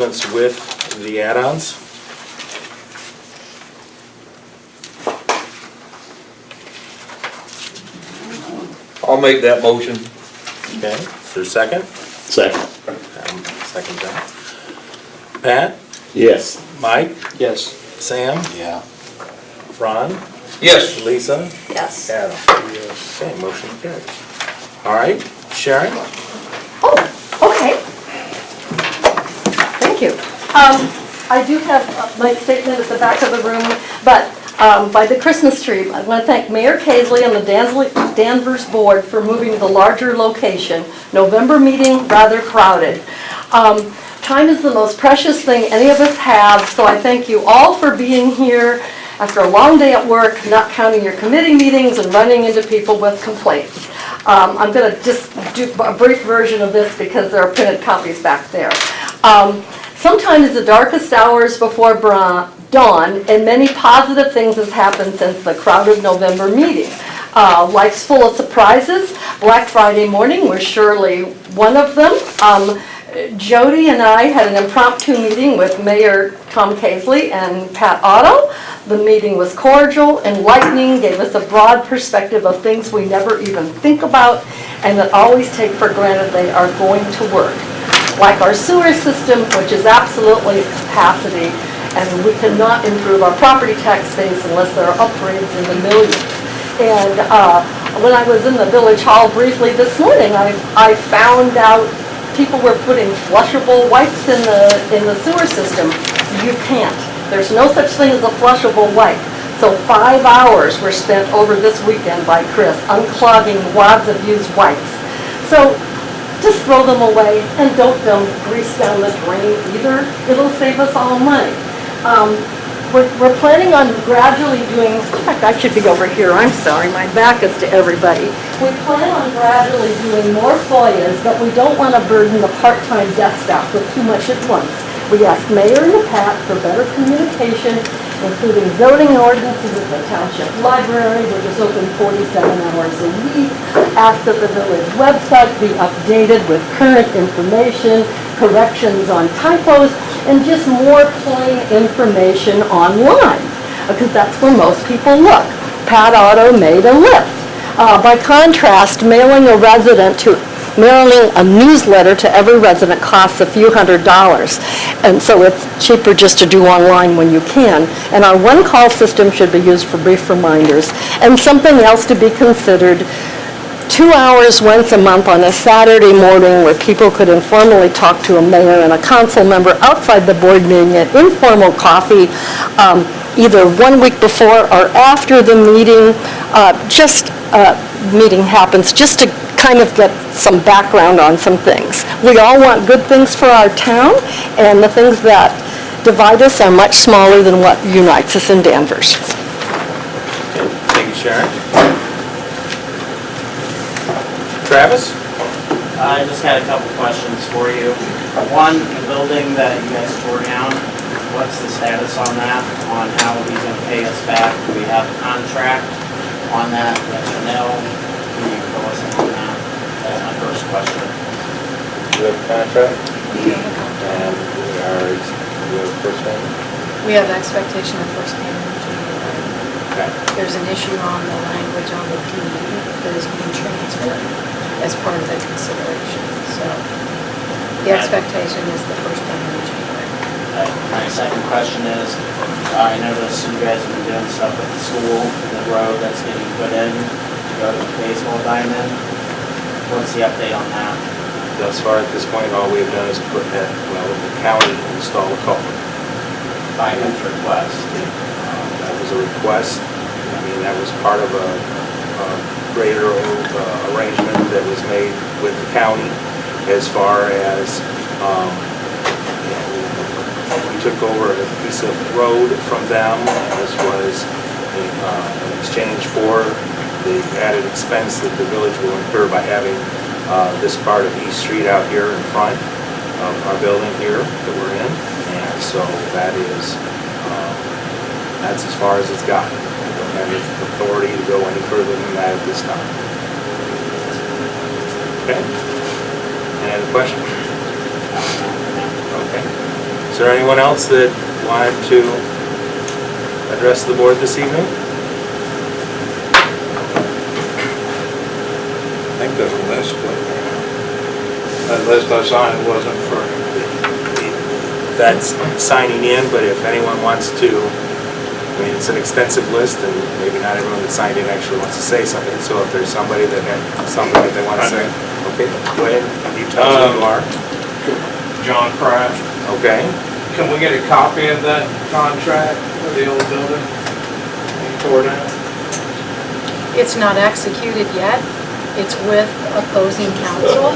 with the add-ons. I'll make that motion. Okay, is there a second? Second. Second, John. Pat? Yes. Mike? Yes. Sam? Yeah. Ron? Yes. Lisa? Yes. Adam? Yes. Okay, motion carries. All right, Sharon? Oh, okay. Thank you. I do have my statement at the back of the room, but by the Christmas tree, I want to thank Mayor Casely and the Danvers board for moving to the larger location. November meeting, rather crowded. Time is the most precious thing any of us have, so I thank you all for being here after a long day at work, not counting your committee meetings and running into people with complaints. I'm going to just do a brief version of this because there are printed copies back there. Sometimes the darkest hours before dawn, and many positive things has happened since the crowded November meeting. Life's full of surprises. Black Friday morning was surely one of them. Jody and I had an impromptu meeting with Mayor Tom Casely and Pat Otto. The meeting was cordial, enlightening, gave us a broad perspective of things we never even think about and that always take for granted they are going to work. Like our sewer system, which is absolutely at capacity, and we cannot improve our property tax base unless there are upgrades in the millions. And when I was in the village hall briefly this morning, I found out people were putting flushable wipes in the sewer system. You can't. There's no such thing as a flushable wipe. So 5 hours were spent over this weekend by Chris unclogging wads of used wipes. So just throw them away and don't grease down the drain either. It'll save us all money. We're planning on gradually doing, in fact, I should be over here, I'm sorry, my back is to everybody. We plan on gradually doing more FOIAs, but we don't want to burden the part-time desk staff with too much at once. We asked Mayor and the Pat for better communication, including zoning ordinances at the Township Library, which is open 47 hours a week. Asked that the village website be updated with current information, corrections on typos, and just more plain information online, because that's where most people look. Pat Otto made a list. By contrast, mailing a newsletter to every resident costs a few $100s, and so it's cheaper just to do online when you can. And our one-call system should be used for brief reminders. And something else to be considered, 2 hours once a month on a Saturday morning where people could informally talk to a mayor and a council member outside the board meeting at informal coffee, either 1 week before or after the meeting, meeting happens, just to kind of get some background on some things. We all want good things for our town, and the things that divide us are much smaller than what unites us in Danvers. Thank you, Sharon. Travis? I just had a couple questions for you. One, the building that you guys tore down, what's the status on that, on how he's going to pay us back? Do we have a contract on that, yes or no? Can you fill us in on that? That's my first question. Do you have a contract? We have a contract. And we have a first payment? We have expectation of first payment in January. Okay. There's an issue on the language on the deed that is being transferred as part of that consideration. So the expectation is the first payment in January. My second question is, I noticed you guys have been doing stuff at the school, the road that's getting put in to go to the baseball diamond. What's the update on that? Thus far, at this point, all we've done is the county install a culvert. By whose request? That was a request. I mean, that was part of a greater arrangement that was made with the county as far as we took over a piece of road from them. This was in exchange for the added expense that the village will incur by having this part of East Street out here in front of our building here that we're in. And so that's as far as it's gotten. We don't have the authority to go any further than that at this time. Okay? Any other questions? Okay. there anyone else that wanted to address the board this evening? I think there's a list, but that list I signed wasn't for, That's signing in, but if anyone wants to, I mean, it's an extensive list, and maybe not everyone that signed in actually wants to say something, so if there's somebody that had something that they want to say, okay, go ahead, you tell us who you are. John Kraft. Okay, Can we get a copy of that contract for the old building? You tore down? It's not executed yet. It's with opposing counsel.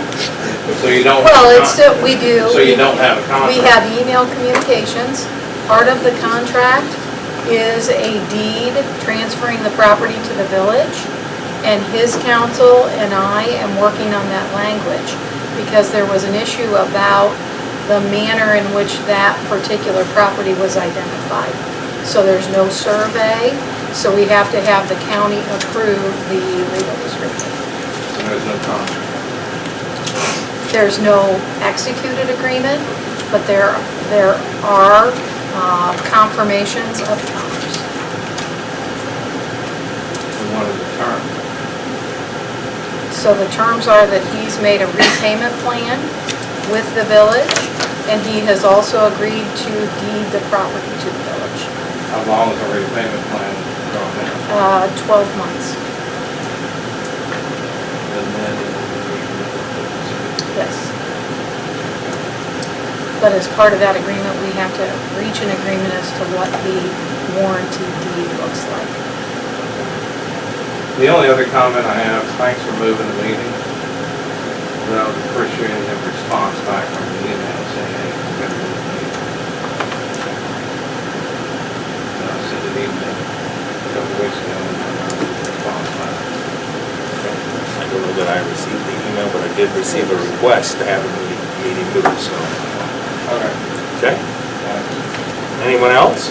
So you don't. Well, it's still, we do. So you don't have a contract? We have email communications. Part of the contract is a deed transferring the property to the village. And his counsel and I am working on that language because there was an issue about the manner in which that particular property was identified. So there's no survey, so we have to have the county approve the legal description. And there's no contract? There's no executed agreement, but there are confirmations of terms. And what are the terms? So the terms are that he's made a repayment plan with the village, and he has also agreed to deed the property to the village. How long is the repayment plan going 12 months, And then, yes. But as part of that agreement, we have to reach an agreement as to what the warranty deed looks like. the only other comment I have is thanks for moving the meeting. Without appreciating the response back from the email saying, hey, we're going to move the meeting. And I sent an email a couple weeks ago and I got a response back. I don't know that I received the email, but I did receive a request to have a meeting moved, so, Okay. okay? Anyone else?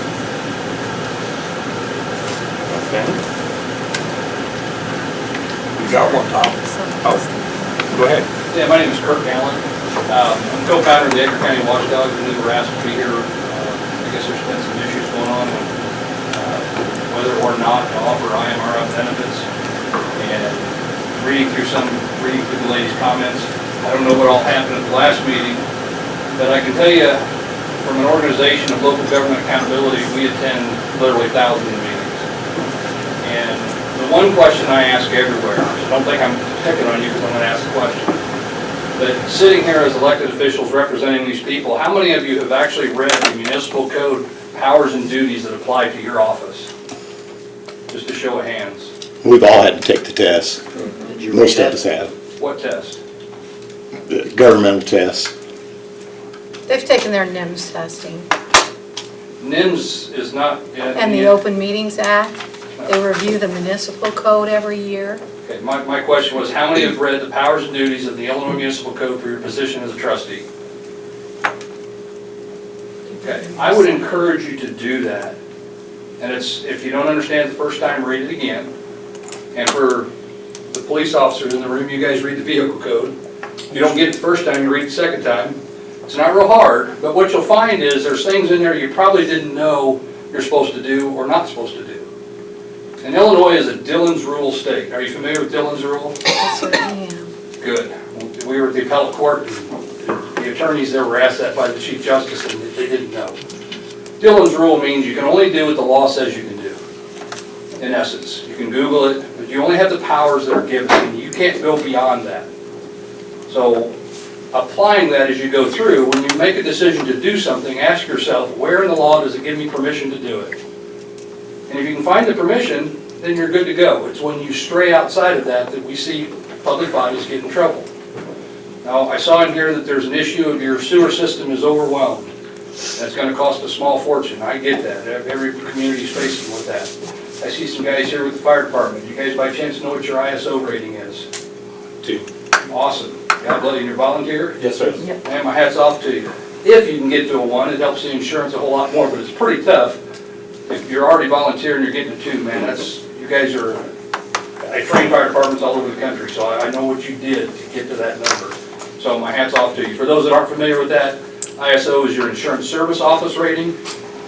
Okay, you got one, Tom? oh, go ahead. Yeah, my name is Kirk Allen. I'm co-founder of the Edgar County Watchdogs, and we were asked to be here. I guess there's been some issues going on with whether or not to offer IMRF benefits. And reading through the lady's comments, I don't know what all happened at the last meeting, but I can tell you, from an organization of local government accountability, we attend literally thousands of meetings. And the one question I ask everywhere, so don't think I'm picking on you because I'm going to ask the question, but sitting here as elected officials representing these people, how many of you have actually read the municipal code powers and duties that apply to your office? Just a show of hands. We've all had to take the test. Most of us have. What test? The governmental tests. They've taken their NIMS testing. NIMS is not... And the Open Meetings Act, they review the municipal code every year. Okay, my question was, how many have read the powers and duties of the Illinois Municipal Code for your position as a trustee? Okay, I would encourage you to do that. And it's, if you don't understand the first time, read it again. And for the police officers in the room, you guys read the vehicle code. If you don't get it the first time, you read it the second time. It's not real hard, but what you'll find is there's things in there you probably didn't know you're supposed to do or not supposed to do. And Illinois is a Dillon's Rule state. Are you familiar with Dillon's Rule? I certainly am. Good. We were at the appellate court, and the attorneys there were asked that by the Chief Justice, and they didn't know. Dillon's Rule means you can only do what the law says you can do, in essence. You can Google it, but you only have the powers that are given, and you can't go beyond that. So, applying that as you go through, when you make a decision to do something, ask yourself, where in the law does it give me permission to do it? And if you can find the permission, then you're good to go. It's when you stray outside of that that we see public bodies get in trouble. Now, I saw in here that there's an issue of your sewer system is overwhelmed. That's going to cost a small fortune. I get that. Every community is facing with that. I see some guys here with the fire department. You guys by chance know what your ISO rating is? 2. Awesome. God bless you. You're volunteer? Yes, sir. Man, my hat's off to you. If you can get to a 1, it helps the insurance a whole lot more, but it's pretty tough. If you're already volunteering, you're getting a 2, man. You guys are, I train fire departments all over the country, so I know what you did to get to that number. So my hat's off to you. For those that aren't familiar with that, ISO is your insurance service office rating,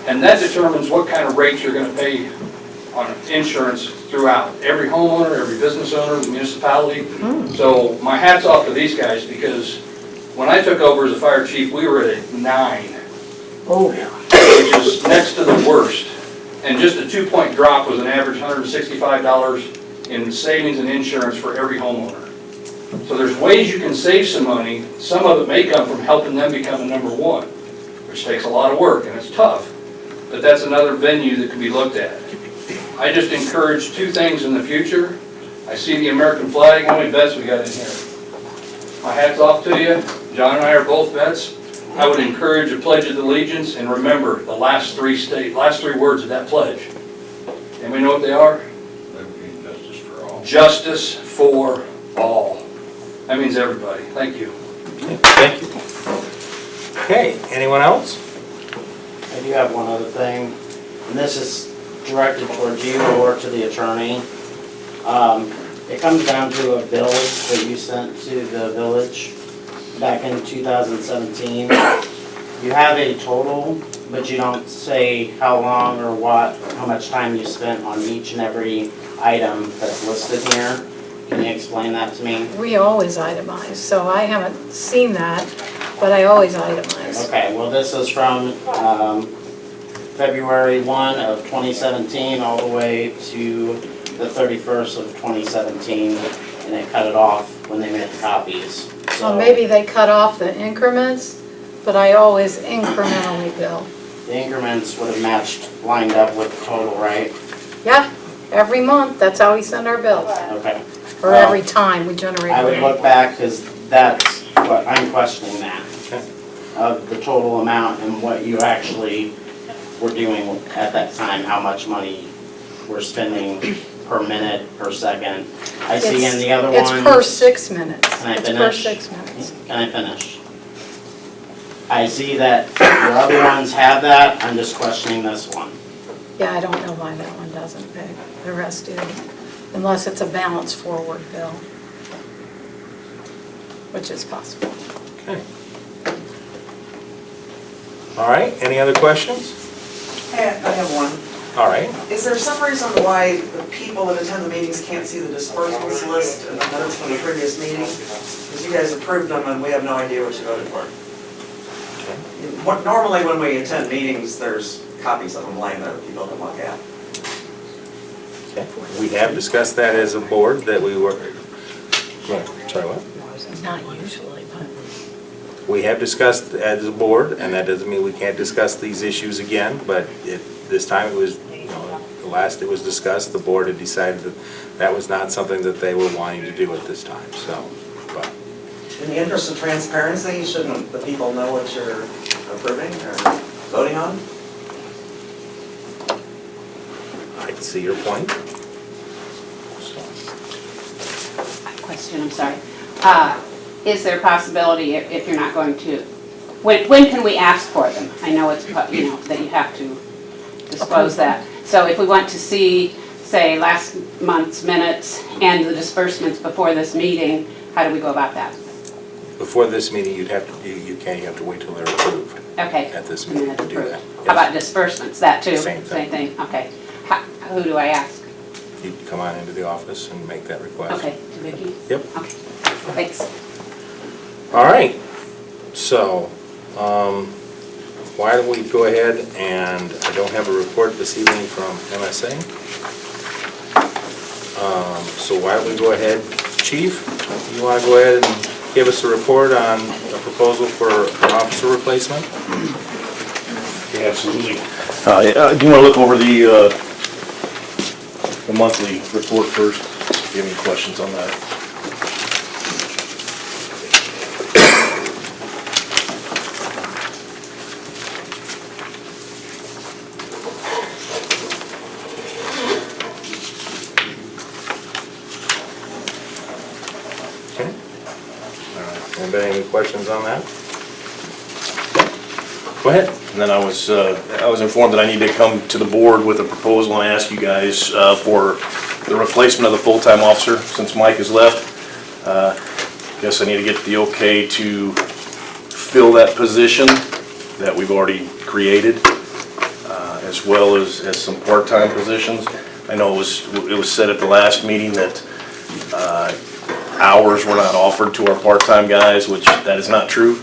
and that determines what kind of rates you're gonna pay on insurance throughout. Every homeowner, every business owner, the municipality. So my hat's off to these guys, because when I took over as a fire chief, we were at a 9. Which is next to the worst. And just a 2-point drop was an average $165 in savings and insurance for every homeowner. So there's ways you can save some money. Some of it may come from helping them become a number 1, which takes a lot of work and it's tough. But that's another venue that can be looked at. I just encourage 2 things in the future. I see the American flag. How many vets we got in here? My hat's off to you. John and I are both vets. I would encourage a pledge of allegiance, and remember the last three words of that pledge. And we know what they are? Justice for all. Justice for all. That means everybody. Thank you. Thank you. Okay, anyone else? I do have one other thing, and this is directed towards you or to the attorney. It comes down to a bill that you sent to the village back in 2017. You have a total, but you don't say how long or how much time you spent on each and every item that's listed here. Can you explain that to me? We always itemize, so I haven't seen that, but I always itemize. Okay, well, this is from February 1 of 2017 all the way to the 31st of 2017, and they cut it off when they made the copies. So maybe they cut off the increments, but I always incrementally bill. The increments would have lined up with the total, right? Yeah, every month, that's how we send our bills, Okay. or every time we generate. I would look back, because that's what I'm questioning that, of the total amount and what you actually were doing at that time, how much money we're spending per minute, per second. I see in the other ones. It's per 6 minutes. Can I It's per finish? 6 minutes. Can I finish? I see that your other ones have that, I'm just questioning this one. Yeah, I don't know why that one doesn't pay. The rest do, unless it's a balance forward bill, which is possible. Okay. All right, any other questions? I have one. All right. Is there some reason why the people that attend the meetings can't see the disbursements list and the minutes from the previous meeting? Because you guys approved them and we have no idea what you voted for. Normally when we attend meetings, there's copies of them laying there that people can look at. Okay. We have discussed that as a board, that we were, sorry, what? Not usually, but. We have discussed as a board, and that doesn't mean we can't discuss these issues again, but this time it was, the last it was discussed, the board had decided that that was not something that they were wanting to do at this time, so, but. In the interest of transparency, shouldn't the people know what you're approving or voting on? I can see your point. Question, I'm sorry. Is there a possibility, if you're not going to, when can we ask for them? I know it's, that you have to disclose that. So if we want to see, say, last month's minutes and the disbursements before this meeting, how do we go about that? Before this meeting, you have to wait till they're approved. Okay. At this And meeting then to it's do approved. that. How about disbursements, that too? Same thing. Same thing, okay. Who do I ask? You can come on into the office and make that request. Okay, to Vicki? Yep. Okay, thanks. All right, so, why don't we go ahead, and I don't have a report this evening from MSA. So why don't we go ahead, Chief, you want to go ahead and give us a report on a proposal for an officer replacement? Yeah, absolutely. Do you want to look over the monthly report first? If you have any questions on that. Okay. All right. Anybody have any questions on that? Go ahead. And then I was informed that I need to come to the board with a proposal and ask you guys for the replacement of the full-time officer since Mike has left. Guess I need to get the okay to fill that position. that we've already created, as well as some part-time positions. I know it was said at the last meeting that hours were not offered to our part-time guys, which that is not true.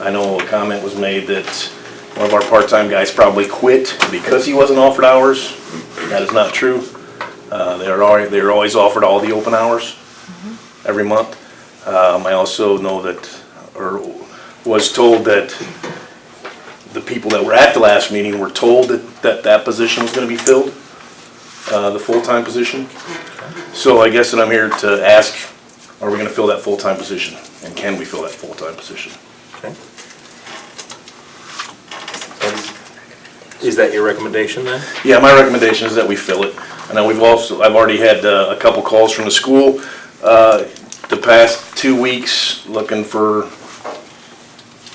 I know a comment was made that one of our part-time guys probably quit because he wasn't offered hours. That is not true. They're always offered all the open hours every month. I also know that, or was told that the people that were at the last meeting were told that position was going to be filled, the full-time position. So I guess that I'm here to ask, are we going to fill that full-time position? And can we fill that full-time position? Okay. Is that your recommendation then? Yeah, my recommendation is that we fill it. I know I've already had a couple calls from the school the past 2 weeks looking for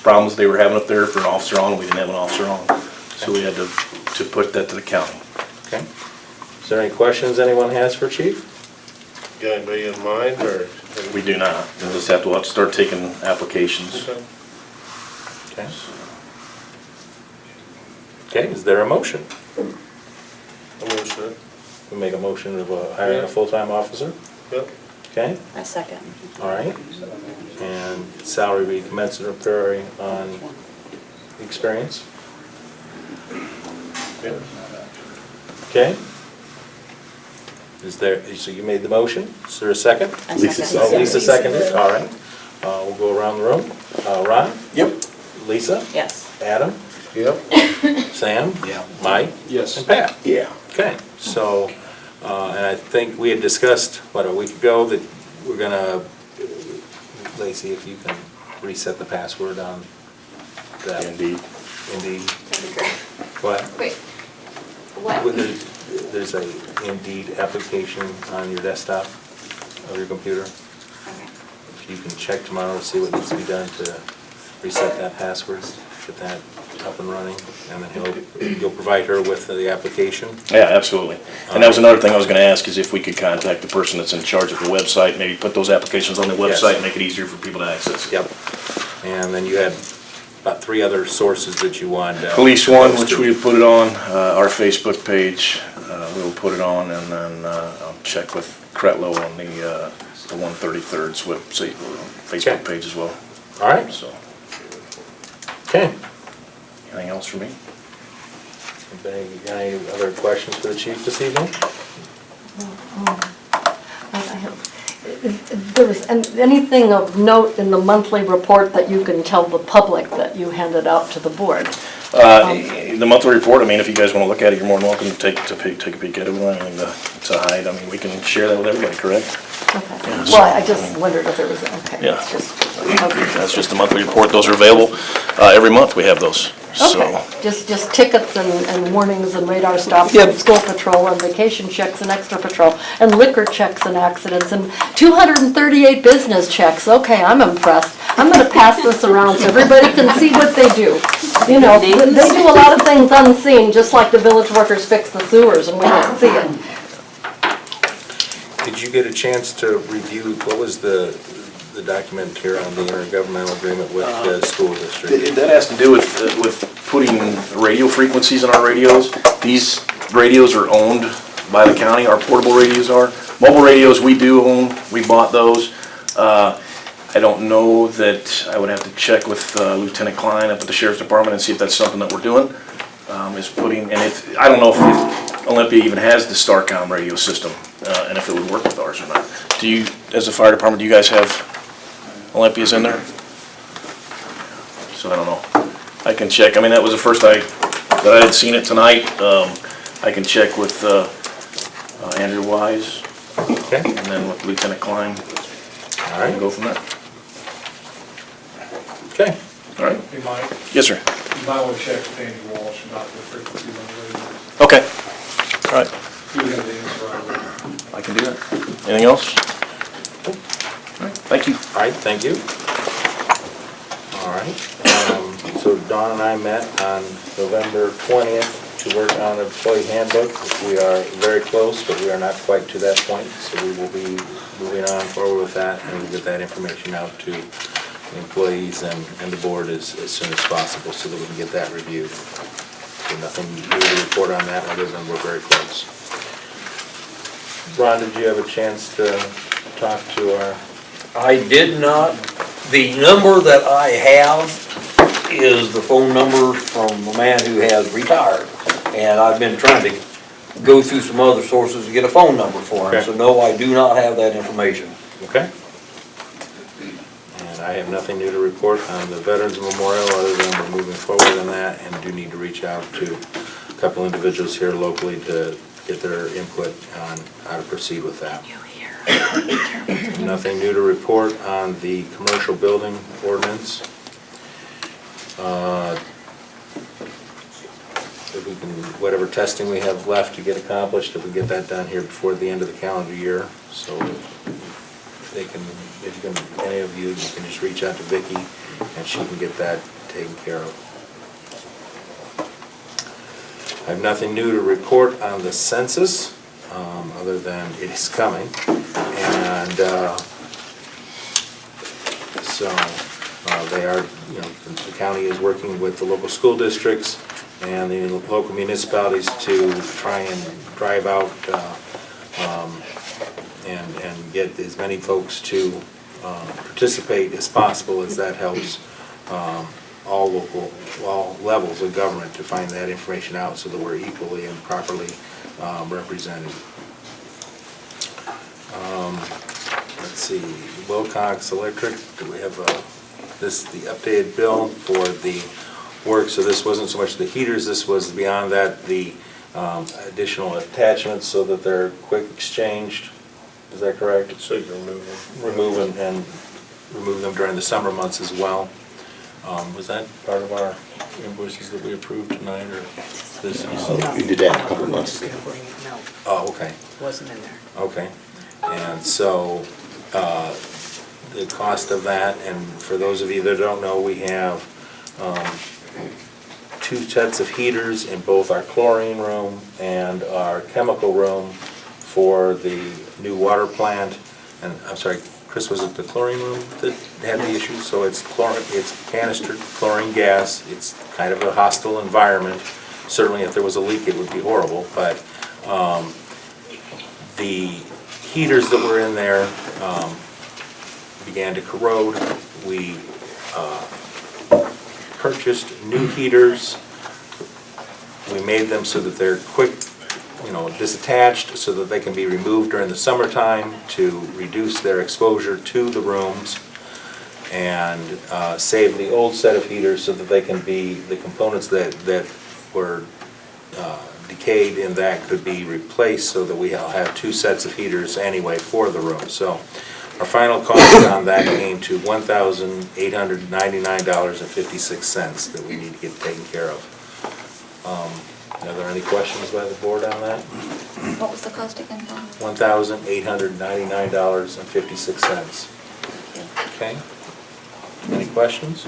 problems they were having up there for an officer on. We didn't have an officer on, so we had to put that to the county. Okay. Is there any questions anyone has for Chief? Got anybody in mind, or? We do not. We'll just have to start taking applications. Okay. Okay. Okay, is there a motion? I'm gonna say, We make a motion of hiring a full-time officer? yep. Okay, A second. all right. And salary be commensurate on experience? Yep. Okay. Is there, so you made the motion? Is there a second? Lisa Oh, Lisa seconded, all right. We'll go around the room. Ron? Yep. Lisa? Yes. Adam? Yep. Sam? Yeah. Mike? Yes. And Pat? Yeah. Okay, so, and I think we had discussed, what, a week ago, that we're gonna, Lacey, if you can reset the password on that. Indeed. Indeed. That'd be great. What? Wait, Well, what? There's a Indeed application on your desktop of your computer. Okay. If you can check tomorrow to see what needs to be done to reset that password, get that up and running, and then you'll provide her with the application. Yeah, absolutely. And that was another thing I was gonna ask, is if we could contact the person that's in charge of the website, maybe put those applications on the Yes. website and make it easier for people to access it. Yep. And then you had about 3 other sources that you wanted. Police one, which we put it on, our Facebook page, we'll put it on, and then I'll check with Cretlow on the 133rd's website, Facebook page as well. All right, So, okay. anything else for me? Any other questions for the chief this evening? There was anything of note in the monthly report that you can tell the public that you handed out to the board? The monthly report, I mean, if you guys wanna look at it, you're more than welcome to take a peek at it. We don't have anything to hide. I mean, we can share that with everybody, correct? Okay. Yeah, Well, I just wondered if there was, okay. Yeah. It's just- okay. That's just the monthly report. Those are available. Every month we have those, so. Okay, just tickets and warnings and radar stops Yep. and school patrol and vacation checks and extra patrol and liquor checks and accidents and 238 business checks. Okay, I'm impressed. I'm gonna pass this around so everybody can see what they do. You know, they do a lot of things unseen, just like the village workers fix the sewers and we don't see it. Did you get a chance to review, what was the document here on the intergovernmental agreement with the school district? That has to do with putting radio frequencies in our radios. These radios are owned by the county, our portable radios are. Mobile radios we do own, we bought those. I don't know that, I would have to check with Lieutenant Klein up at the Sheriff's Department and see if that's something that we're doing. Is putting, and if, I don't know if Olympia even has the Starcom radio system, and if it would work with ours or not. Do you, as a fire department, do you guys have Olympias in there? So I don't know. I can check. I mean, that was the first that I had seen it tonight. I can check with Andrew Wise, Okay, and then with Lieutenant Klein. all And right, go from there. okay. All right? Hey, Mike, Yes, sir. you might want to check with Andy Walsh about the frequencies on the radios. Okay. All right. He would have the answer right away. I can do that. Anything else? All right. Thank you. All right, thank you. All right, so Dawn and I met on November 20th to work on an employee handbook. We are very close, but we are not quite to that point, so we will be moving on forward with that, and we'll get that information out to employees and the board as soon as possible so that we can get that reviewed. So nothing new to report on that other than we're very close. Ron, did you have a chance to talk to our? I did not. The number that I have is the phone number from a man who has retired. And I've been trying to go through some other sources to get a phone number for him. Okay. So no, I do not have that information. Okay. And I have nothing new to report on the Veterans Memorial other than we're moving forward on that and do need to reach out to a couple individuals here locally to get their input on how to proceed with that. Nothing new to report on the commercial building ordinance. If we can, whatever testing we have left to get accomplished, if we get that done here before the end of the calendar year, so they can, if you can, any of you can just reach out to Vicki and she can get that taken care of. I have nothing new to report on the census, other than it is coming. And so they are, the county is working with the local school districts and the local municipalities to try and drive out and get as many folks to participate as possible, as that helps all levels of government to find that information out so that we're equally and properly represented. Let's see, Wilcox Electric, do we have the updated bill for the work? So this wasn't so much the heaters, this was beyond that, the additional attachments so that they're quick exchanged. Is that correct? So you can remove them during the summer months as well. Was that part of our invoices that we approved tonight, or this? We did that a couple months ago. Oh, okay. Wasn't in there. Okay. And so the cost of that, and for those of you that don't know, we have 2 sets of heaters in both our chlorine room and our chemical room for the new water plant. And I'm sorry, Chris, was it the chlorine room that had the issue? So it's canistered chlorine gas. It's kind of a hostile environment. Certainly if there was a leak it would be horrible, but the heaters that were in there began to corrode. We purchased new heaters. We made them so that they're quick, disattached, so that they can be removed during the summertime to reduce their exposure to the rooms, and save the old set of heaters so that they can be, the components that were decayed in that could be replaced, so that we all have 2 sets of heaters anyway for the room. So our final cost on that came to $1,899.56 that we need to get taken care of. Are there any questions by the board on that? What was the cost again, Tom? $1,899.56. Okay. Any questions?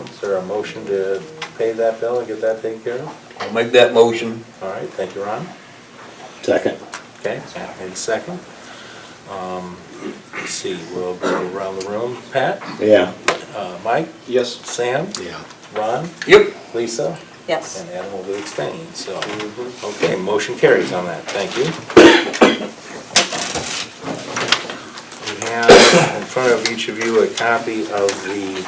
Is there a motion to pay that bill and get that taken care of? I'll make that motion. All right, thank you, Ron. Second. Okay, Pat made a second. Let's see, we'll go around the room. Pat? Yeah. Mike? Yes. Sam? Yeah. Ron? Yep. Lisa? Yes. And Adam will be abstaining, so, okay, motion carries on that, thank you. We have in front of each of you a copy of the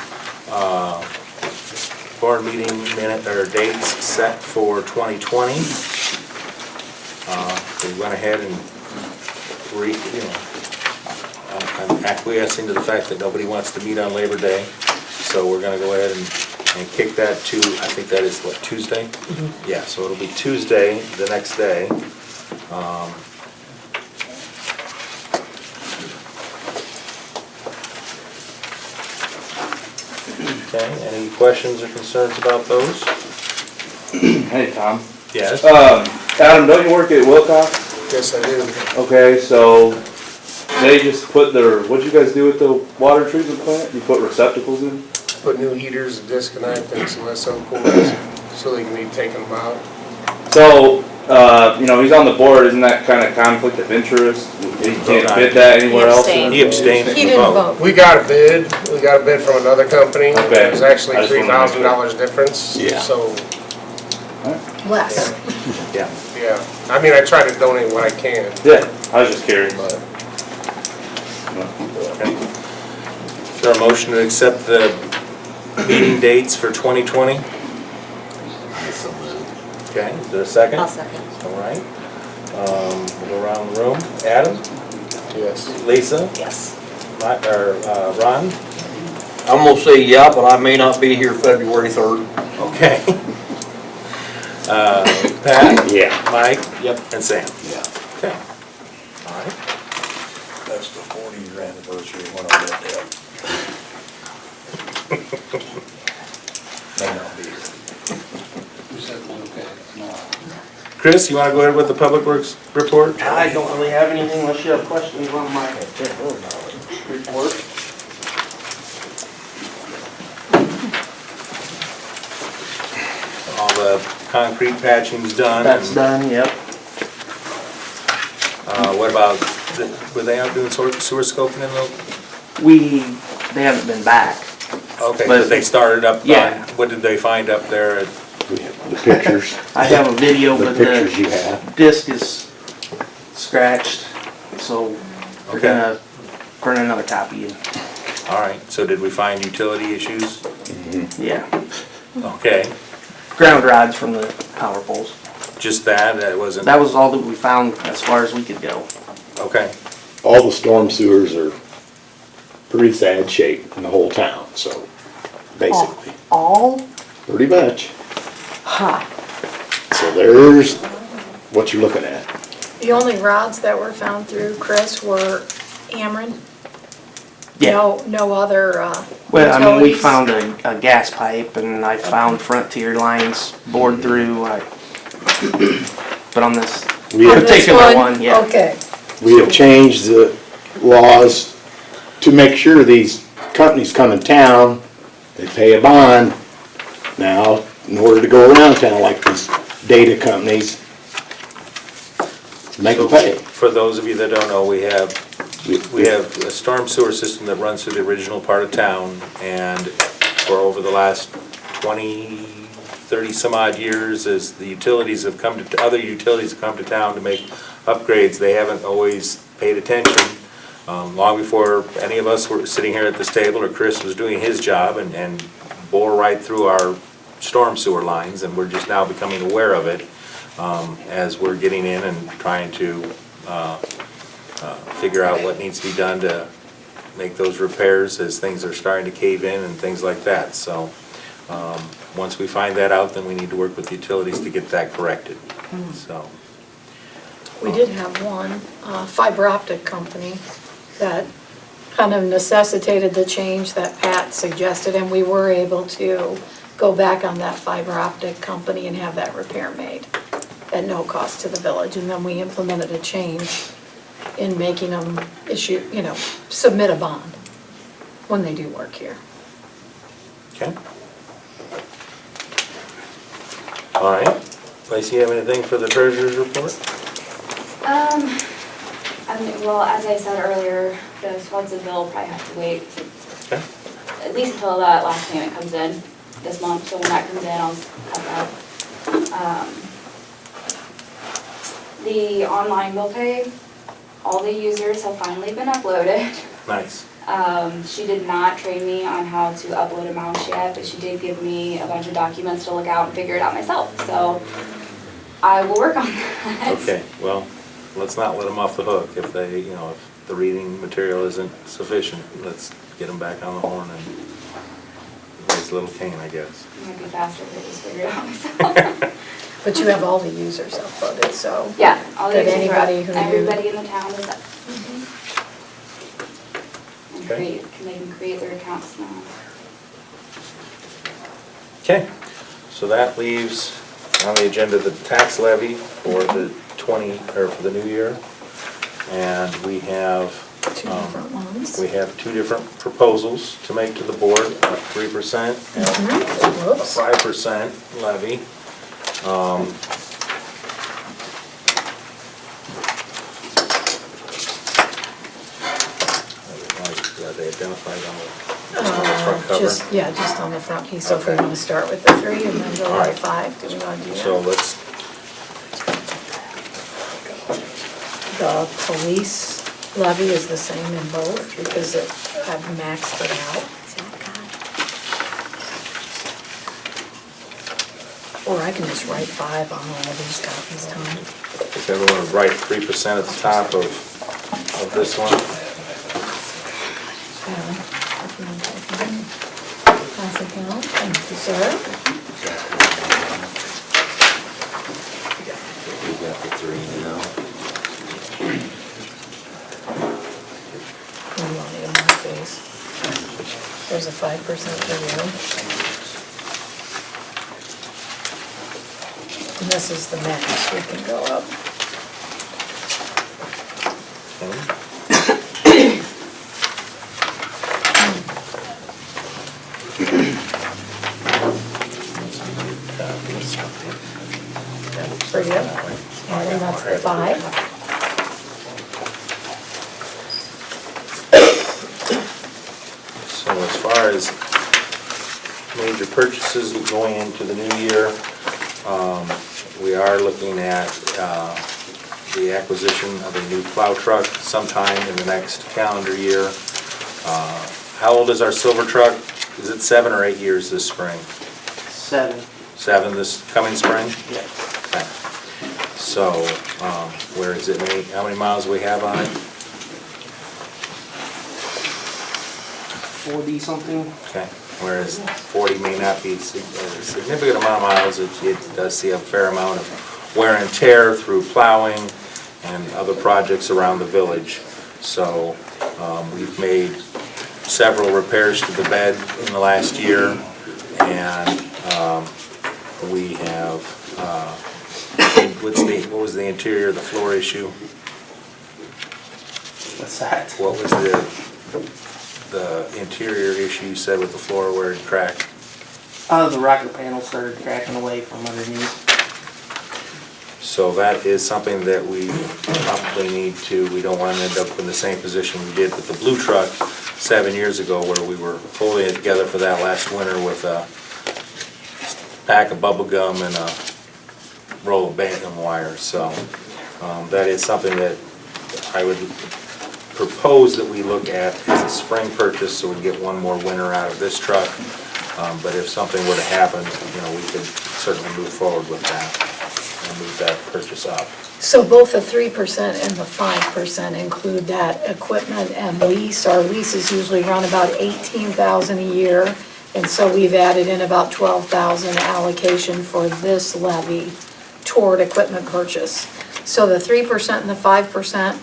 board meeting minute, or dates set for 2020. We went ahead and I'm acquiescing to the fact that nobody wants to meet on Labor Day, so we're gonna go ahead and kick that to, I think that is what, Tuesday? Mm-hmm. Yeah, so it'll be Tuesday, the next day. Okay, any questions or concerns about those? Hey, Tom. Yes? Adam, don't you work at Wilcox? Yes, I do. Okay, so they just put their, what'd you guys do with the water treatment plant? You put receptacles in? Put new heaters, disconnect, and some SO cords so they can be taken out. So You know, he's on the board, isn't that kind of conflict of interest? He can't bid that anywhere else? He abstained from He the didn't vote. vote. We got a bid from another company. Okay. It was actually I just wanna make $3,000 difference. Yeah. So, Less. Yeah. yeah, I mean, I try to donate what I can, Yeah, I was just curious. but. Is there a motion to accept the meeting dates for 2020? Okay, is there a second? I'll second. All right. We'll go around the room. Adam? Yes. Lisa? Yes. Ron? I'm gonna say yeah, but I may not be here February 3rd. Okay. Pat? Yeah. Mike? Yep. And Sam? Yeah. Okay. All right. That's the 40-year anniversary when I got that. May not be here. Chris, you want to go ahead with the Public Works report? I don't really have anything unless you have questions on my report. All the concrete patching's done. That's done, yep. What about, were they out doing sewer scoping in the, They haven't been back. okay, But- but they started up on, Yeah. what did they find up there at, We have the pictures, I have a video, the but pictures the you have. disc is scratched, so we're Okay. gonna print another copy and, all right, so did we find utility issues? yeah. Okay, Ground rods from the power poles. just that wasn't, That was all that we found as far as we could go. okay, All the storm sewers are pretty sad shape in the whole town, so basically, All? pretty much. Ha. So there's what you're looking at. The only rods that were found through Chris were Ameren. Yeah. No other Well, I mean, we utilities? found a gas pipe and I found Frontier lines bored through, but on this We On have, this particular one, yeah. Okay. we have changed the laws to make sure these companies come in town, they pay a bond now in order to go around town like these data companies. Make them pay. for those of you that don't know, we have a storm sewer system that runs through the original part of town, and for over the last 20, 30 some odd years, as the utilities have come to, other utilities have come to town to make upgrades, they haven't always paid attention. Long before any of us were sitting here at this table, or Chris was doing his job and bore right through our storm sewer lines, and we're just now becoming aware of it as we're getting in and trying to figure out what needs to be done to make those repairs as things are starting to cave in and things like that. So, once we find that out, then we need to work with the utilities to get that corrected, so. We did have one fiber optic company that kind of necessitated the change that Pat suggested, and we were able to go back on that fiber optic company and have that repair made at no cost to the village. And then we implemented a change in making them submit a bond when they do work here. Okay. All right. Lacey, you have anything for the treasurer's report? I mean, well, as I said earlier, the Swanson bill will probably have to wait Okay. at least until that last payment comes in this month. So when that comes in, I'll cut that. The online bill pay, all the users have finally been uploaded. Nice. She did not train me on how to upload amounts yet, but she did give me a bunch of documents to look out and figure it out myself. So I will work on that. Okay, well, let's not let them off the hook if they, if the reading material isn't sufficient. Let's get them back on the horn and raise a little cane, I guess. It might be faster if I just figure it out myself. But you have all the users uploaded, so. Yeah, all the That users are up. anybody who knew- Everybody in the town is up. And Okay. they can create their accounts now. Okay, so that leaves on the agenda the tax levy for the for the new year. And we have, Two different ones. we have two different proposals to make to the board, a 3% and a Whoops. 5% levy. identified on the front cover. Just on the front piece, so if we want to start with the 3 and then go All by right. 5, do we want to do that? So let's, The police levy is the same in both because I've maxed it out. Or I can just write 5 on all of these copies, Tom. if everyone would write 3% at the top of this one. Pass it down, thank you, sir. We got the 3 now. You want me to mark these? There's a 5% for you. And this is the max, we can go up. For you, and then that's the 5. So as far as major purchases going into the new year, we are looking at the acquisition of a new plow truck sometime in the next calendar year. How old is our silver truck? Is it 7 or 8 years this spring? 7. 7 this coming spring? Yes. Okay. So, where is it, how many miles do we have on it? 40 something. Okay, whereas 40 may not be a significant amount of miles, it does see a fair amount of wear and tear through plowing and other projects around the village. So we've made several repairs to the bed in the last year, and we have, what was the interior, the floor issue? What's that? What was the interior issue you said with the floor where it cracked? The rocker panel started cracking away from underneath. So that is something that we probably need to, we don't want to end up in the same position we did with the blue truck 7 years ago, where we were holding it together for that last winter with a pack of bubble gum and a roll of bantam wire. So that is something that I would propose that we look at as a spring purchase, so we get one more winter out of this truck. But if something were to happen, we could certainly move forward with that and move that purchase up. So both the 3% and the 5% include that equipment and lease. Our leases usually run about $18,000 a year, and so we've added in about $12,000 allocation for this levy toward equipment purchase. So the 3% and the 5%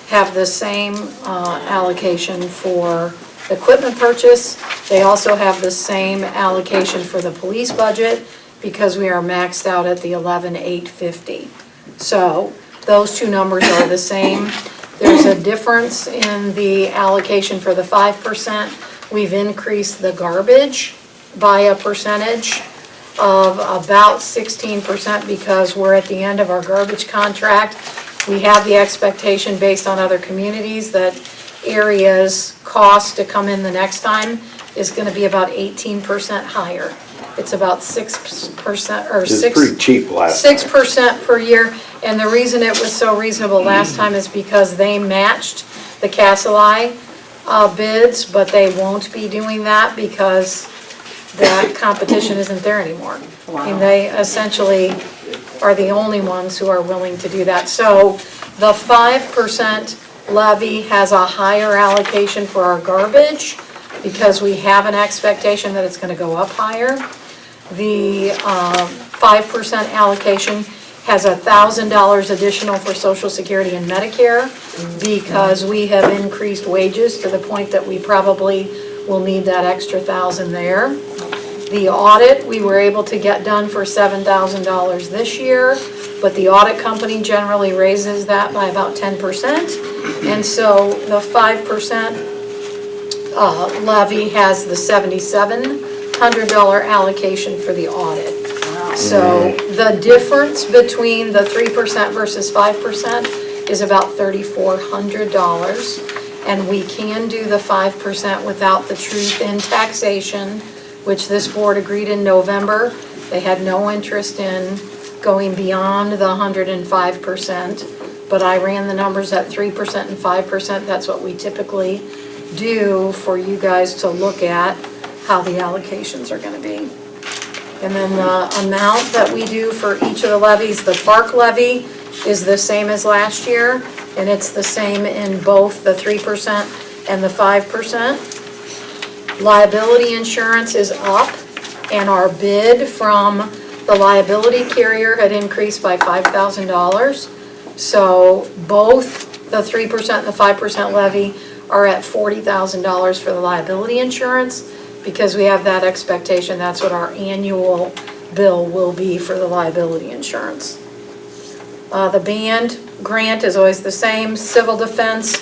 have the same allocation for equipment purchase. They also have the same allocation for the police budget because we are maxed out at the 11,850. So those two numbers are the same. There's a difference in the allocation for the 5%. We've increased the garbage by a percentage of about 16% because we're at the end of our garbage contract. We have the expectation based on other communities that areas' cost to come in the next time is gonna be about 18% higher. It's about 6% or It's pretty cheap last time. 6% per year, and the reason it was so reasonable last time is because they matched the Castle bids, but they won't be doing that because that competition isn't there anymore. I mean, they essentially are the only ones who are willing to do that. So the 5% levy has a higher allocation for our garbage because we have an expectation that it's gonna go up higher. The 5% allocation has $1,000 additional for Social Security and Medicare because we have increased wages to the point that we probably will need that extra $1,000 there. The audit, we were able to get done for $7,000 this year, but the audit company generally raises that by about 10%. And so the 5% levy has the $7,700 allocation for the audit. So the difference between the 3% versus 5% is about $3,400. And we can do the 5% without the truth in taxation, which this board agreed in November. They had no interest in going beyond the 105%, but I ran the numbers at 3% and 5%. That's what we typically do for you guys to look at how the allocations are gonna be. And then the amount that we do for each of the levies, the park levy is the same as last year, and it's the same in both the 3% and the 5%. Liability insurance is up, and our bid from the liability carrier had increased by $5,000. So both the 3% and the 5% levy are at $40,000 for the liability insurance, because we have that expectation, that's what our annual bill will be for the liability insurance. The band grant is always the same, civil defense,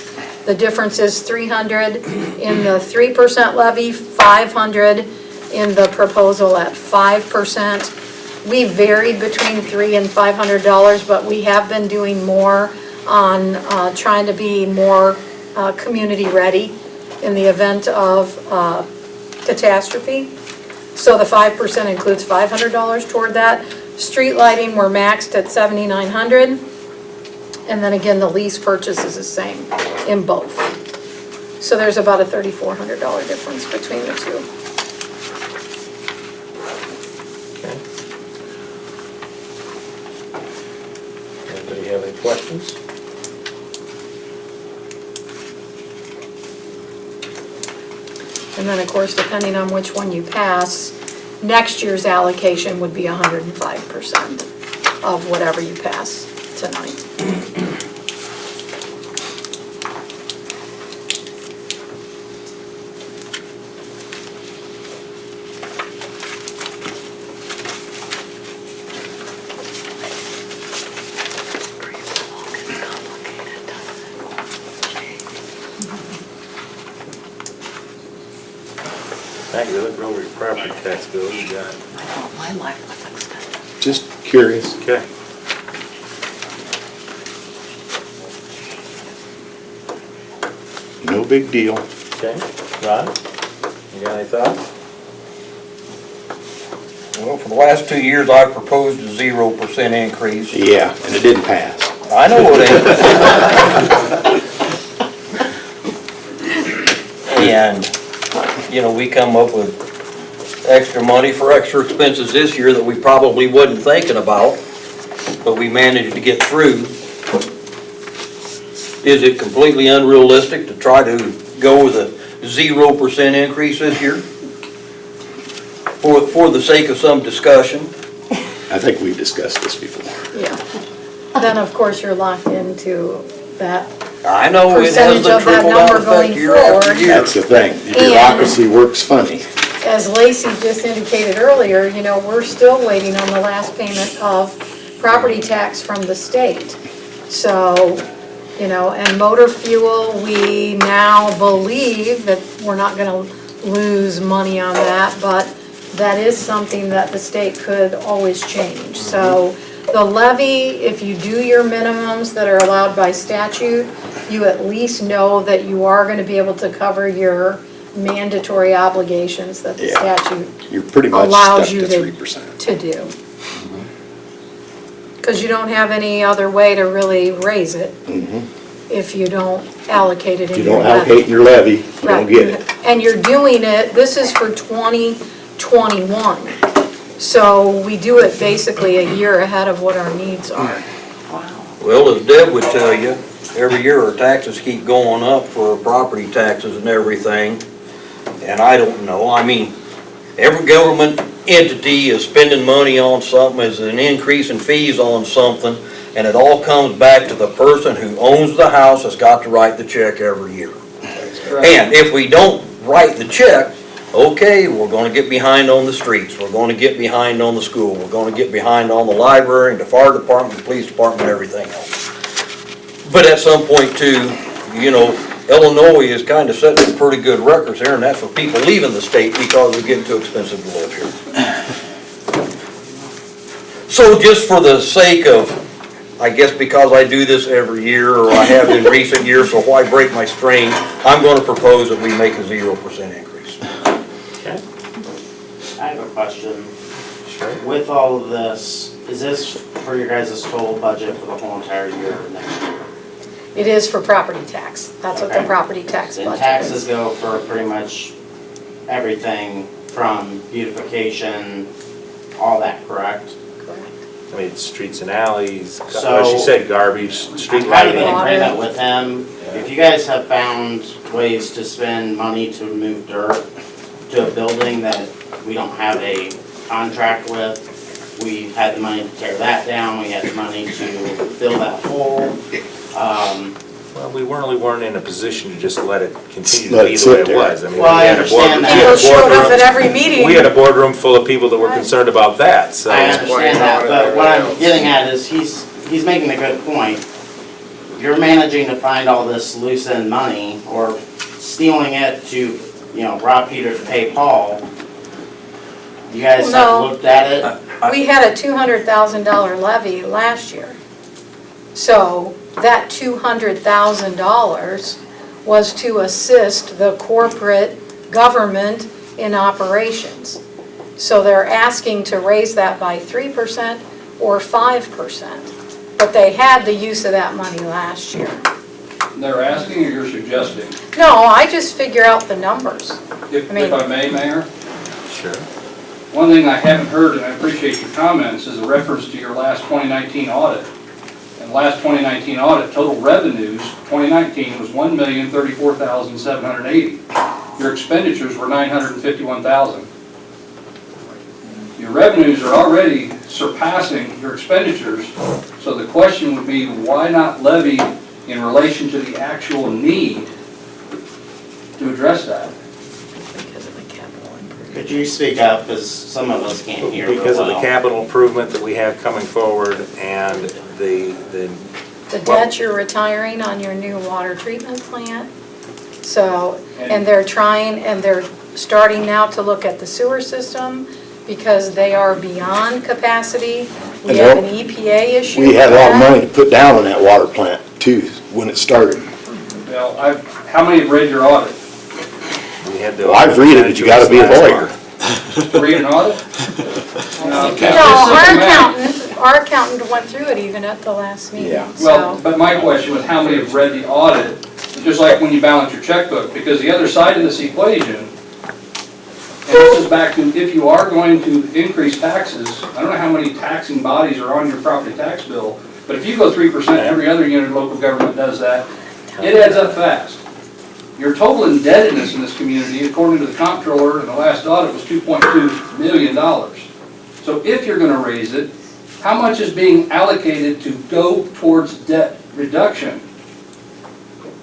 the difference is $300 in the 3% levy, $500 in the proposal at 5%. We varied between $300 and $500, but we have been doing more on trying to be more community ready in the event of catastrophe. So the 5% includes $500 toward that. Street lighting, we're maxed at $7,900. And then again, the lease purchase is the same in both. So there's about a $3,400 difference between the two. Anybody have any questions? And then, of course, depending on which one you pass, next year's allocation would be 105% of whatever you pass tonight. Thank you, look over your property tax bill, you got it. I thought my life was expensive. Just curious. Okay. No big deal. Okay, Ron, you got any thoughts? Well, for the last 2 years, I've proposed a 0% increase. Yeah, and it didn't pass. I know it ain't. And, you know, we come up with extra money for extra expenses this year that we probably wasn't thinking about, but we managed to get through. Is it completely unrealistic to try to go with a 0% increase this year? For the sake of some discussion? I think we've discussed this before. Yeah. Then, of course, you're locked into that. I know it has Percentage the of that trickle down number effect going year after forward. year. That's the thing. The bureaucracy works funny. As Lacey just indicated earlier, you know, we're still waiting on the last payment of property tax from the state. So, you know, and motor fuel, we now believe that we're not gonna lose money on that, but that is something that the state could always change. So the levy, if you do your minimums that are allowed by statute, you at least know that you are gonna be able to cover your mandatory obligations that the Yeah. statute You're pretty much allows stuck you to to 3%. do. Because you don't have any other way to really raise it if you don't allocate it If in you your don't levy. allocate in your levy, you Right. don't get it. And you're doing it, this is for 2021. So we do it basically a year ahead of what our needs are. Well, as Deb would tell you, every year our taxes keep going up for property taxes and everything. And I don't know, I mean, every government entity is spending money on something, is an increase in fees on something, and it all comes back to the person who owns the house that's got to write the check every year. And if we don't write the check, okay, we're gonna get behind on the streets, we're gonna get behind on the school, we're gonna get behind on the library, and the fire department, the police department, and everything else. But at some point too, you know, Illinois is kind of setting some pretty good records here, and that's for people leaving the state because it's getting too expensive to live here. So just for the sake of I guess because I do this every year, or I have in recent years, so why break my string? I'm gonna propose that we make a 0% increase. I have a question. Sure. With all of this, is this for your guys' total budget for the whole entire year or next year? It is for property tax. That's what the Okay. property tax And budget taxes is. go for pretty much everything from beautification, all that, correct? I mean, streets and alleys, So- as you said, garbage, street I'm kind of in lighting. agreement with him. If you guys have found ways to spend money to move dirt to a building that we don't have a contract with, we had the money to tear that down, we had the money to fill that hole. Well, we weren't in a position to just let it continue to Let be it the way sit it there. was. I mean, Well, I we had a understand boardroom- that. we had a People showed up boardroom- at every meeting. We had a boardroom full of people that were concerned about that, so. I understand that, but what I'm getting at is he's making a good point. You're managing to find all this loose end money or stealing it to, rob Peter to pay Paul. You guys No. have looked at it? We had a $200,000 levy last year. So that $200,000 was to assist the corporate government in operations. So they're asking to raise that by 3% or 5%. But they had the use of that money last year. They're asking or you're suggesting? No, I just figure out the numbers. If I mean- I may, Mayor? Sure. One thing I haven't heard, and I appreciate your comments, is a reference to your last 2019 audit. And last 2019 audit, total revenues, 2019 was $1,034,780. Your expenditures were $951,000. Your revenues are already surpassing your expenditures, so the question would be, why not levy in relation to the actual need to address that? Because of the capital improvement. Could you speak up, because some of us can't hear real Because of the well. capital improvement that we have coming forward and the The debt you're retiring on your new water treatment plant. So, and they're starting now to look at the sewer system because they are beyond capacity. We And have what- an EPA issue. We had a with lot of that. money to put down on that water plant too, when it started. Well, how many have read your audit? we had the. Well, I've read it, but you gotta be a lawyer. Read an audit? No, No, our accountant went through it even at the last meeting, Yeah. Well, so. but my question was how many have read the audit? Just like when you balance your checkbook, because the other side of this equation, and this is back to if you are going to increase taxes, I don't know how many taxing bodies are on your property tax bill, but if you go 3%, every other unit of local government does that, it adds up fast. Your total indebtedness in this community, according to the comptroller in the last audit, was $2.2 million. So if you're gonna raise it, how much is being allocated to go towards debt reduction?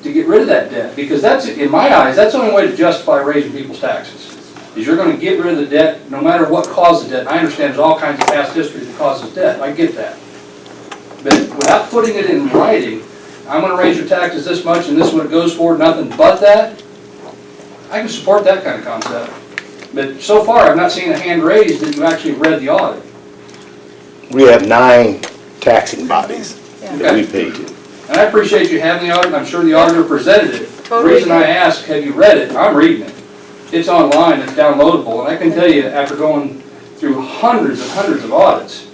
To get rid of that debt? Because that's, in my eyes, that's the only way to justify raising people's taxes. Is you're gonna get rid of the debt, no matter what caused the debt. And I understand there's all kinds of past history that causes debt, I get that. But without putting it in writing, I'm gonna raise your taxes this much and this is what it goes for, nothing but that, I can support that kind of concept. But so far, I've not seen a hand raised that you actually read the audit. We have 9 taxing bodies that we pay to. And I appreciate you having the audit, and I'm sure the auditor presented it. The Totally reason I agree. asked, have you read it? I'm reading it. It's online, it's downloadable, and I can tell you, after going through hundreds and hundreds of audits,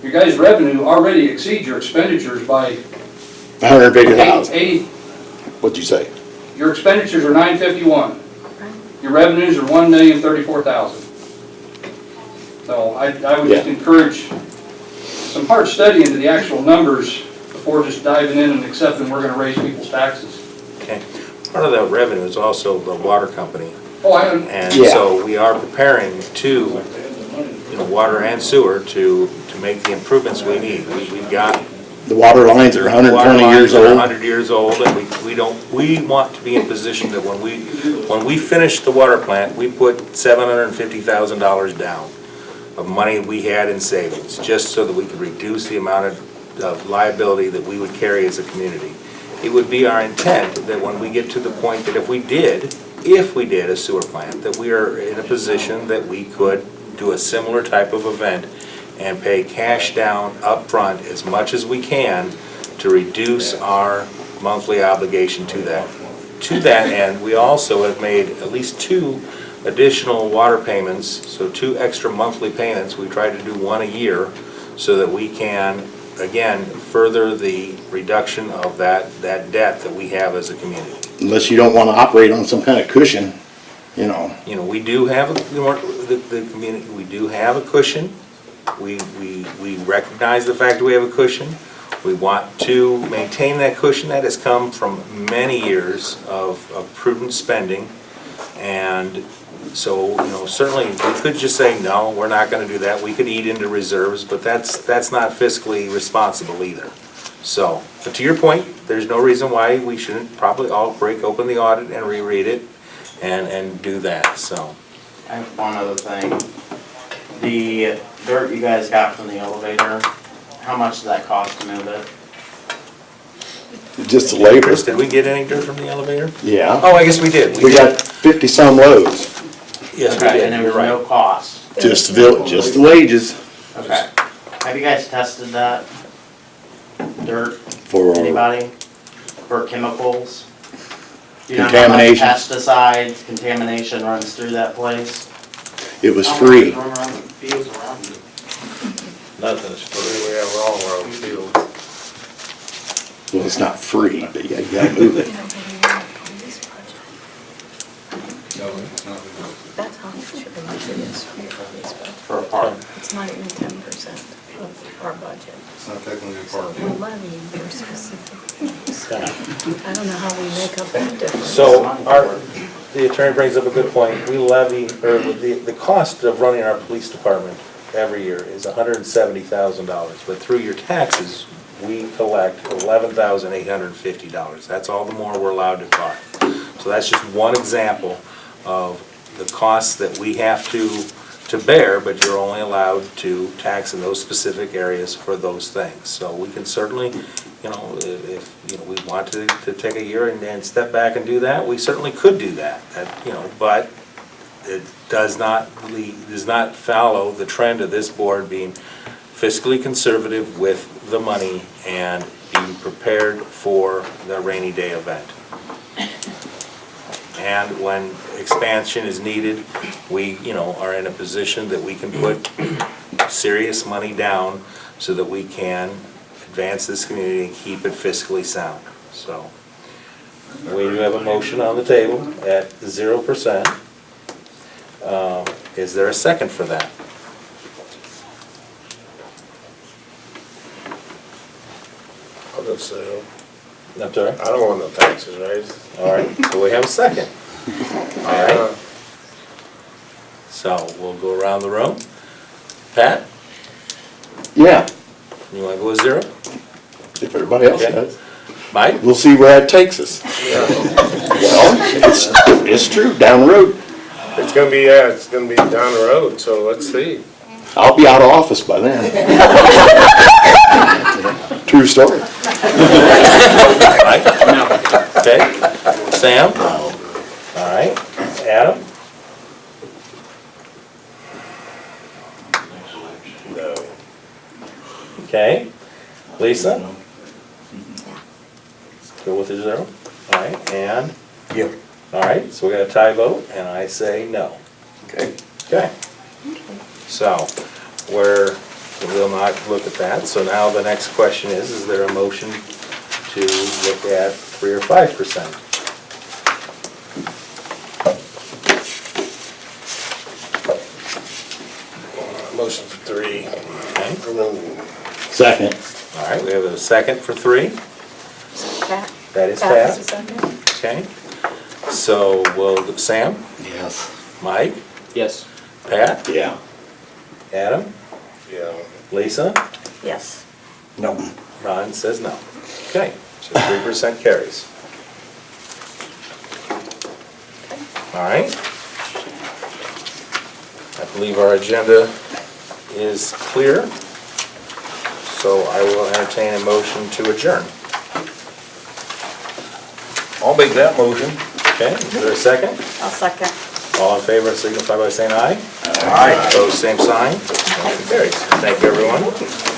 your guys' revenue already exceeds your expenditures by 150,000, 80. what'd you say? Your expenditures are 951. Your revenues are 1,034,000. So I would just encourage some hard study into the actual numbers before just diving in and accepting we're gonna raise people's taxes. Okay. Part of that revenue is also the water company. Oh, And Yeah. so we are preparing to, water and sewer to make the improvements we need. We've got. The water lines are 120 years Water lines are old. 100 years old, and we want to be in position that when we finish the water plant, we put $750,000 down of money we had in savings, just so that we could reduce the amount of liability that we would carry as a community. It would be our intent that when we get to the point that if we did a sewer plant, that we are in a position that we could do a similar type of event and pay cash down upfront as much as we can to reduce our monthly obligation to that. To that end, we also have made at least 2 additional water payments, so 2 extra monthly payments. We try to do 1 a year so that we can, again, further the reduction of that debt that we have as a community. Unless you don't wanna operate on some kind of cushion, you know. You know, we do have, the community, we do have a cushion. We recognize the fact that we have a cushion. We want to maintain that cushion. That has come from many years of prudent spending. And so, you know, certainly we could just say, no, we're not gonna do that. We could eat into reserves, but that's not fiscally responsible either. So, but to your point, there's no reason why we shouldn't probably all break open the audit and reread it and do that, so. I have one other thing. The dirt you guys got from the elevator, how much does that cost to move it? Just the labor. Chris, did we get any dirt from the elevator? Yeah. Oh, I guess we did. We got 50-some loads. Yes, we Okay, did, and there you're was right. no cost. Just the wages Okay. Have you guys tested that dirt? for, Anybody? For chemicals? You know how much Contamination. pesticides, contamination runs through that place? it was free. Nothing's free, we have all our own fields. Well, it's not free, but yeah, you gotta move it. That's how much it is For a park? It's not even 10% of our budget. It's not technically a part We're levying for specific things. I don't know how we make up that difference. So the attorney brings up a good point. We levy, or the cost of running our police department every year is $170,000. But through your taxes, we collect $11,850. That's all the more we're allowed to collect. So that's just one example of the costs that we have to bear, but you're only allowed to tax in those specific areas for those things. So we can certainly, you know, if we want to take a year and step back and do that, we certainly could do that. You know, but it does not follow the trend of this board being fiscally conservative with the money and being prepared for the rainy day event. And when expansion is needed, we, you know, are in a position that we can put serious money down so that we can advance this community and keep it fiscally sound. So, we do have a motion on the table at 0%. Is there a second for that? I'll just say, I'm sorry? I don't want no taxes raised. All right, so we have a second. All right. So we'll go around the room. Pat, Yeah, you want to go with 0? if everybody else Okay. does. Mike? We'll see where that takes us. Well, it's true, down the road. It's gonna be, yeah, it's gonna be down the road, so let's see. I'll be out of office by then. True story. Mike? No. Okay. Sam? All right. Adam? No. Okay. Lisa? Go with the 0. All right, and? Yep. All right, so we got a tie vote, and I say no. Okay. Okay. So, we'll not look at that. So now the next question is there a motion to look at 3 or 5%? Motion for 3. Okay. Second. All right, we have a second for 3. Pat? That is Pat Pat. is a second. Okay. So Sam, Yes. Mike, Yes. Pat, Yeah. Adam, Yeah. Lisa, Yes. No. Ron says no. Okay, so 3% carries. All right. I believe our agenda is clear, so I will entertain a motion to adjourn. I'll make that motion. Okay, is there a second? I'll second. All in favor, signify by saying aye. Aye. Opposed, same sign. Motion carries. Thank you, everyone.